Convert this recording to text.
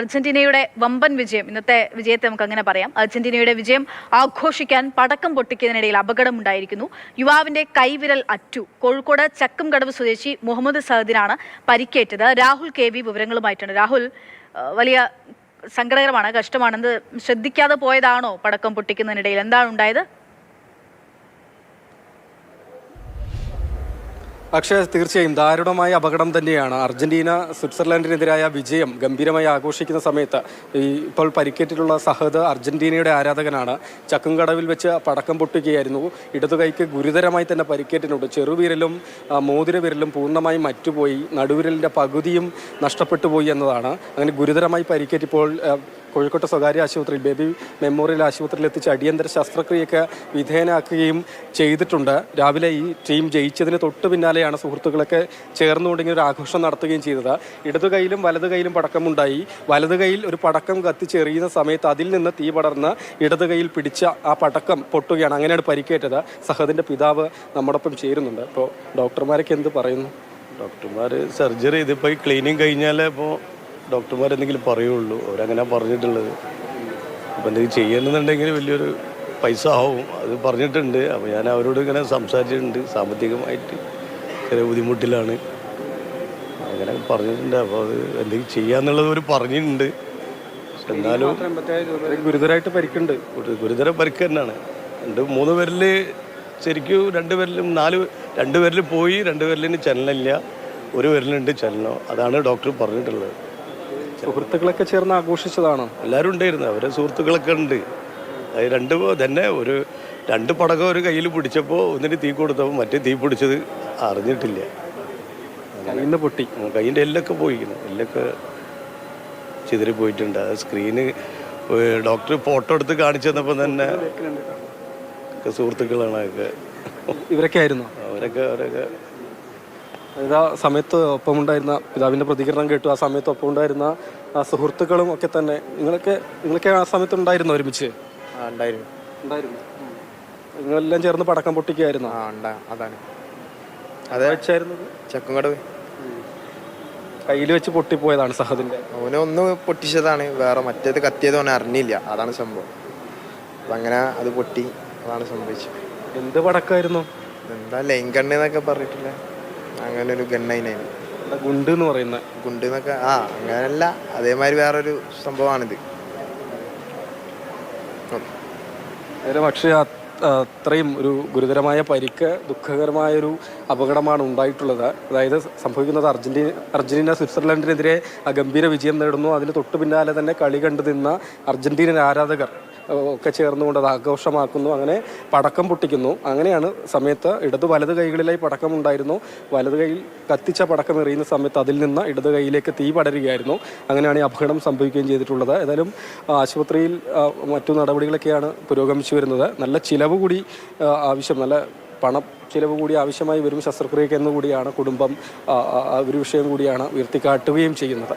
അർജന്റീനയുടെ വമ്പൻ വിജയം, ഇന്നത്തെ വിജയത്തെ നമുക്ക് അങ്ങനെ പറയാം. അർജന്റീനയുടെ വിജയം ആഘോഷിക്കാൻ പടക്കം പൊട്ടിക്കുന്നതിനിടയിൽ അപകടമുണ്ടായിരിക്കുന്നു. യുവാവിന്റെ കൈവിരൽ അറ്റു. കോഴിക്കോട് ചക്കുംകടവ് സ്വദേശി മുഹമ്മദ് സഹദിനാണ് പരിക്കേറ്റത്. രാഹുൽ KV വിവരങ്ങളുമായിട്ടുണ്ട്. രാഹുൽ, വലിയ സങ്കടകരമാണ്, കഷ്ടമാണെന്ന് ശ്രദ്ധിക്കാതെ പോയതാണോ പടക്കം പൊട്ടിക്കുന്നതിനിടയിൽ? എന്താണ് ഉണ്ടായത്? അക്ഷയ, തീർച്ചയായും ദാരുണമായ അപകടം തന്നെയാണ്. അർജന്റീന സ്വിറ്റ്സർലൻഡിനെതിരായ വിജയം ഗംഭീരമായി ആഘോഷിക്കുന്ന സമയത്ത് ഇപ്പോൾ പരിക്കേറ്റിട്ടുള്ള സഹദ് അർജന്റീനയുടെ ആരാധകനാണ്. ചക്കുംകടവിൽ വെച്ച് പടക്കം പൊട്ടുകയായിരുന്നു. ഇടതുകൈക്ക് ഗുരുതരമായി തന്നെ പരിക്കേറ്റിട്ടുണ്ട്. ചെറുവിരലും മോതിരവിരലും പൂർണ്ണമായും മറ്റുപോയി, നടുവിരലിൻ്റെ പകുതിയും നഷ്ടപ്പെട്ടു പോയി എന്നതാണ്. അങ്ങനെ ഗുരുതരമായി പരിക്കേറ്റിപ്പോൾ കോഴിക്കോട്ടെ സ്വകാര്യ ആശുപത്രിയിൽ, ബേബി മെമ്മോറിയൽ ആശുപത്രിയിൽ എത്തിച്ച് അടിയന്തര ശസ്ത്രക്രിയയൊക്കെ വിധേയനാക്കുകയും ചെയ്തിട്ടുണ്ട്. രാവിലെ ഈ ടീം ജയിച്ചതിന് തൊട്ട് പിന്നാലെയാണ് സുഹൃത്തുക്കളൊക്കെ ചേർന്നുകൊണ്ടെങ്കിൽ ഒരു ആഘോഷം നടത്തുകയും ചെയ്തത്. ഇടതു കൈയിലും വലതു കൈയിലും പടക്കമുണ്ടായി. വലതു കൈയിൽ ഒരു പടക്കം കത്തിച്ചെറിയുന്ന സമയത്ത് അതിൽ നിന്ന് തീ പടർന്ന് ഇടതു കൈയിൽ പിടിച്ച ആ പടക്കം പൊട്ടുകയാണ്. അങ്ങനെയാണ് പരിക്കേറ്റത്. സഹദിൻ്റെ പിതാവ് നമ്മോടൊപ്പം ചേരുന്നുണ്ട്. ഇപ്പോൾ ഡോക്ടർമാരൊക്കെ എന്ത് പറയുന്നു? ഡോക്ടർമാർ സർജറി ഇതിപ്പോൾ ഈ ക്ലീനിങ് കഴിഞ്ഞാലേ ഇപ്പോൾ ഡോക്ടർമാരെന്തെങ്കിലും പറയുള്ളൂ. അവരങ്ങനെ പറഞ്ഞിട്ടുള്ളത്. അപ്പോൾ എന്തെങ്കിലും ചെയ്യണമെന്നുണ്ടെങ്കിൽ വലിയൊരു പൈസ ആവും, അത് പറഞ്ഞിട്ടുണ്ട്. അപ്പോൾ ഞാൻ അവരോട് ഇങ്ങനെ സംസാരിച്ചിട്ടുണ്ട്. സാമ്പത്തികമായിട്ട് ചെറിയ ബുദ്ധിമുട്ടിലാണ്, അങ്ങനെ പറഞ്ഞിട്ടുണ്ട്. അപ്പോൾ അത് എന്തെങ്കിലും ചെയ്യാന്നുള്ളത് അവർ പറഞ്ഞിട്ടുണ്ട്. എന്നാലും ഗുരുതരമായിട്ട് പരിക്കുണ്ട്. ഗുരുതര പരിക്ക് തന്നെയാണ്. 2-3 പേരിൽ ശരിക്കും 2 പേരിലും 2 പേരിൽ പോയി, 2 പേരിലിന് ചലനമില്ല, 1 പേരിലുണ്ട് ചലനം. അതാണ് ഡോക്ടർ പറഞ്ഞിട്ടുള്ളത്. സുഹൃത്തുക്കളൊക്കെ ചേർന്ന് ആഘോഷിച്ചതാണോ? എല്ലാവരും ഉണ്ടായിരുന്നു, അവരെ സുഹൃത്തുക്കളൊക്കെ ഉണ്ട്. അത് തന്നെ 2 പടകം ഒരു കയ്യിൽ പിടിച്ചപ്പോൾ ഒന്നിന് തീ കൊടുത്തപ്പോൾ മറ്റേ തീ പിടിച്ചത് അറിഞ്ഞിട്ടില്ല. കയ്യിൽ പൊട്ടി, കയ്യിൻ്റെ എല്ലൊക്കെ പോയിരിക്കുന്നു, എല്ലൊക്കെ ചിതറി പോയിട്ടുണ്ട്. അത് സ്ക്രീന് ഡോക്ടർ ഫോട്ടോ എടുത്ത് കാണിച്ചു തന്നപ്പോൾ തന്നെ സുഹൃത്തുക്കളാണ് അതൊക്കെ. ഇവരൊക്കെ ആയിരുന്നു അവരൊക്കെ ആ സമയത്ത് ഒപ്പമുണ്ടായിരുന്ന പിതാവിൻ്റെ പ്രതികരണം കേട്ടു. ആ സമയത്ത് ഒപ്പമുണ്ടായിരുന്ന സുഹൃത്തുക്കളും ഒക്കെ തന്നെ. നിങ്ങളൊക്കെ ആ സമയത്ത് ഉണ്ടായിരുന്നു ഒരുമിച്ച്? ഉണ്ടായിരുന്നു. നിങ്ങളെല്ലാം ചേർന്ന് പടക്കം പൊട്ടിക്കുകയായിരുന്നു? അതാണ് അതെ വെച്ചായിരുന്നത്. ചക്കുംകടവ് കയ്യിൽ വെച്ച് പൊട്ടിപ്പോയതാണ് സഹദിൻ്റെ. ഒന്ന് പൊട്ടിച്ചതാണ്, വേറെ മറ്റേത് കത്തിയത് അവനെ അറിഞ്ഞില്ല. അതാണ് സംഭവം. അപ്പം അങ്ങനെ അത് പൊട്ടി, അതാണ് സംഭവിച്ചത്. എന്ത് പടക്കമായിരുന്നു? എന്താ ലൈൻകണ്ണ് എന്നൊക്കെ പറഞ്ഞിട്ടില്ല, അങ്ങനെ ഒരു ഗണ്ണയിനായിരുന്നു. ഗുണ്ട് എന്ന് പറയുന്ന ഗുണ്ട് എന്നൊക്കെ അങ്ങനല്ല, അതേമാതിരി വേറൊരു സംഭവമാണിത്. പക്ഷേ അത്രയും ഒരു ഗുരുതരമായ പരിക്ക്, ദുഃഖകരമായൊരു അപകടമാണ് ഉണ്ടായിട്ടുള്ളത്. അതായത് സംഭവിക്കുന്നത് അർജന്റീന സ്വിറ്റ്സർലൻഡിനെതിരെ ഗംഭീര വിജയം നേടുന്നു. അതിന് തൊട്ടു പിന്നാലെ തന്നെ കളി കണ്ടു നിന്ന അർജന്റീനൻ ആരാധകർ ഒക്കെ ചേർന്നുകൊണ്ട് അത് ആഘോഷമാക്കുന്നു. അങ്ങനെ പടക്കം പൊട്ടിക്കുന്നു. അങ്ങനെയാണ് സമയത്ത് വലത് കൈകളിലായി പടക്കം ഉണ്ടായിരുന്നു. വലത് കൈയിൽ കത്തിച്ച പടക്കം എറിയുന്ന സമയത്ത് അതിൽ നിന്ന് ഇടത് കൈയിലേക്ക് തീ പടരുകയായിരുന്നു. അങ്ങനെയാണ് ഈ അപകടം സംഭവിക്കുകയും ചെയ്തിട്ടുള്ളത്. ഏതായാലും ആശുപത്രിയിൽ മറ്റു നടപടികളൊക്കെയാണ് പുരോഗമിച്ചു വരുന്നത്. നല്ല ചിലവ് കൂടി നല്ല പണം ചിലവ് കൂടി ആവശ്യമായി വരും ശസ്ത്രക്രിയക്ക് എന്നുകൂടിയാണ് കുടുംബം ഒരു വിഷയം കൂടിയാണ് ഉയർത്തിക്കാട്ടുകയും ചെയ്യുന്നത്.